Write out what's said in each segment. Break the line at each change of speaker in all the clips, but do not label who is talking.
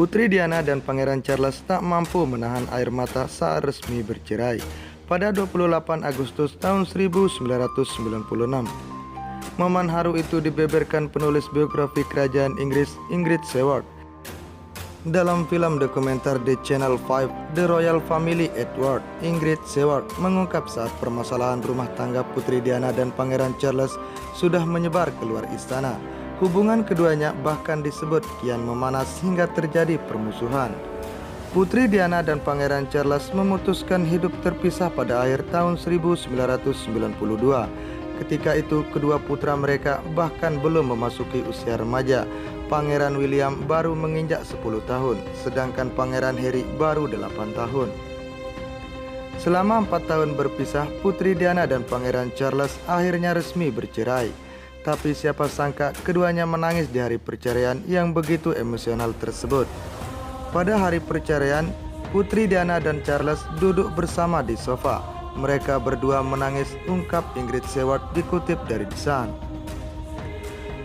Putri Diana dan Pangeran Charles tak mampu menahan air mata saat resmi bercerai pada 28 Agustus tahun 1996. Momen haru itu dibeberkan penulis biografi kerajaan Inggris Ingrid Seward dalam film dokumenter di Channel 5 The Royal Family Edward. Ingrid Seward mengungkap saat permasalahan rumah tangga Putri Diana dan Pangeran Charles sudah menyebar keluar istana. Hubungan keduanya bahkan disebut kian memanas hingga terjadi permusuhan. Putri Diana dan Pangeran Charles memutuskan hidup terpisah pada akhir tahun 1992. Ketika itu kedua putra mereka bahkan belum memasuki usia remaja. Pangeran William baru menginjak 10 tahun, sedangkan Pangeran Harry baru 8 tahun. Selama 4 tahun berpisah, Putri Diana dan Pangeran Charles akhirnya resmi bercerai. Tapi siapa sangka keduanya menangis di hari perceraian yang begitu emosional tersebut. Pada hari perceraian, Putri Diana dan Charles duduk bersama di sofa. Mereka berdua menangis, ungkap Ingrid Seward dikutip dari The Sun.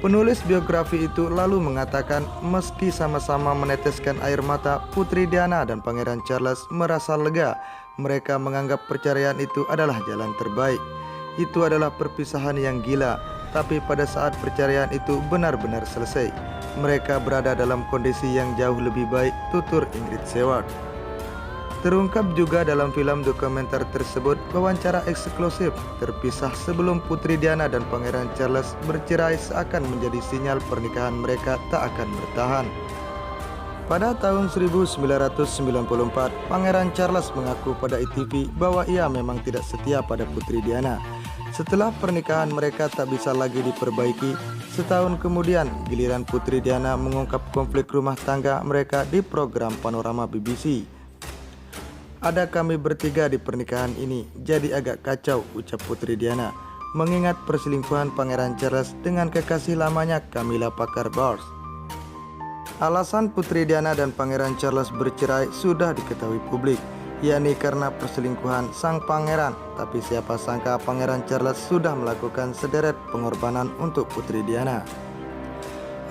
Penulis biografi itu lalu mengatakan meski sama-sama meneteskan air mata, Putri Diana dan Pangeran Charles merasa lega. Mereka menganggap perceraian itu adalah jalan terbaik. Itu adalah perpisahan yang gila, tapi pada saat perceraian itu benar-benar selesai, mereka berada dalam kondisi yang jauh lebih baik, tutur Ingrid Seward. Terungkap juga dalam film dokumenter tersebut wawancara eksklusif terpisah sebelum Putri Diana dan Pangeran Charles bercerai seakan menjadi sinyal pernikahan mereka tak akan bertahan. Pada tahun 1994, Pangeran Charles mengaku pada ITV bahwa ia memang tidak setia pada Putri Diana. Setelah pernikahan mereka tak bisa lagi diperbaiki, setahun kemudian giliran Putri Diana mengungkap konflik rumah tangga mereka di program Panorama BBC. Ada kami bertiga di pernikahan ini, jadi agak kacau, ucap Putri Diana, mengingat perselingkuhan Pangeran Charles dengan kekasih lamanya Camilla Parker Bowles. Alasan Putri Diana dan Pangeran Charles bercerai sudah diketahui publik, yakni karena perselingkuhan sang pangeran. Tapi siapa sangka Pangeran Charles sudah melakukan sederet pengorbanan untuk Putri Diana.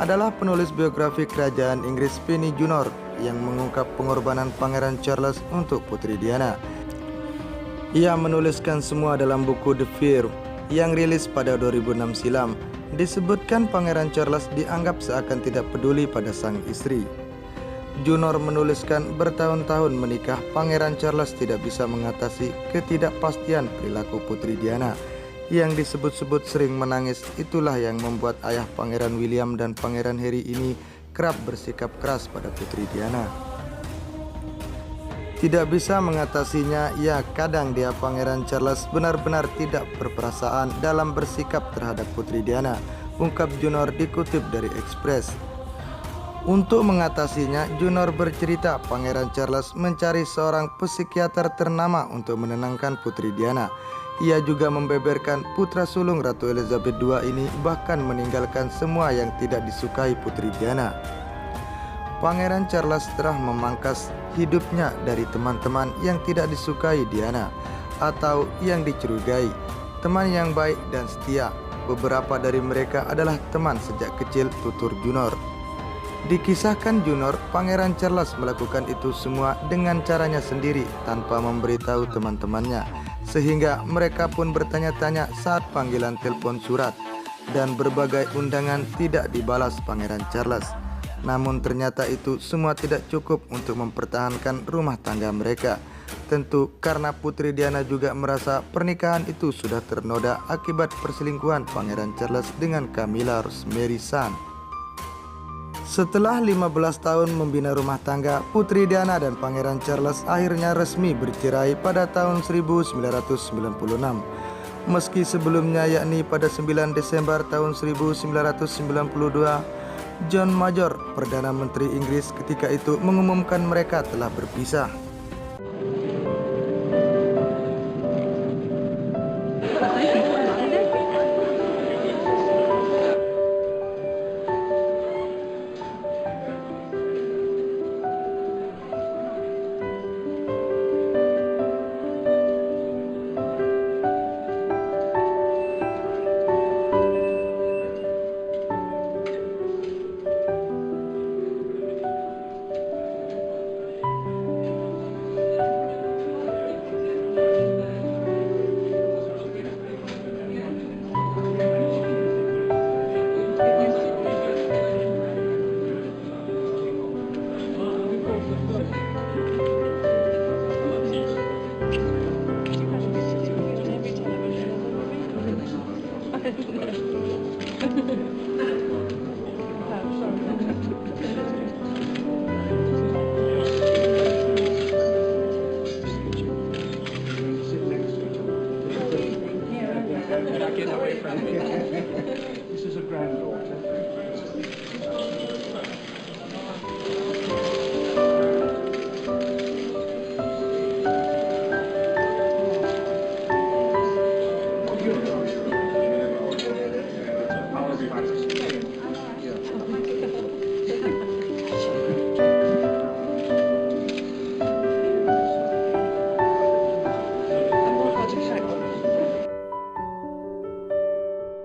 Adalah penulis biografi kerajaan Inggris Penny Junor yang mengungkap pengorbanan Pangeran Charles untuk Putri Diana. Ia menuliskan semua dalam buku The Fear yang rilis pada 2006 silam. Disebutkan Pangeran Charles dianggap seakan tidak peduli pada sang istri. Junor menuliskan bertahun-tahun menikah, Pangeran Charles tidak bisa mengatasi ketidakpastian perilaku Putri Diana yang disebut-sebut sering menangis. Itulah yang membuat ayah Pangeran William dan Pangeran Harry ini kerap bersikap keras pada Putri Diana. Tidak bisa mengatasinya, ya kadang dia Pangeran Charles benar-benar tidak berperasaan dalam bersikap terhadap Putri Diana, ungkap Junor dikutip dari Express. Untuk mengatasinya, Junor bercerita Pangeran Charles mencari seorang psikiater ternama untuk menenangkan Putri Diana. Ia juga membeberkan putra sulung Ratu Elizabeth II ini bahkan meninggalkan semua yang tidak disukai Putri Diana. Pangeran Charles telah memangkas hidupnya dari teman-teman yang tidak disukai Diana atau yang dicurigai. Teman yang baik dan setia, beberapa dari mereka adalah teman sejak kecil, tutur Junor. Dikisahkan Junor, Pangeran Charles melakukan itu semua dengan caranya sendiri tanpa memberitahu teman-temannya, sehingga mereka pun bertanya-tanya saat panggilan telepon surat dan berbagai undangan tidak dibalas Pangeran Charles. Namun ternyata itu semua tidak cukup untuk mempertahankan rumah tangga mereka. Tentu karena Putri Diana juga merasa pernikahan itu sudah ternoda akibat perselingkuhan Pangeran Charles dengan Camilla Rosemary Sun. Setelah 15 tahun membina rumah tangga, Putri Diana dan Pangeran Charles akhirnya resmi bercerai pada tahun 1996. Meski sebelumnya, yakni pada 9 Desember tahun 1992, John Major, Perdana Menteri Inggris ketika itu, mengumumkan mereka telah berpisah.
Get away from me. This is a granddaughter. I'll be back.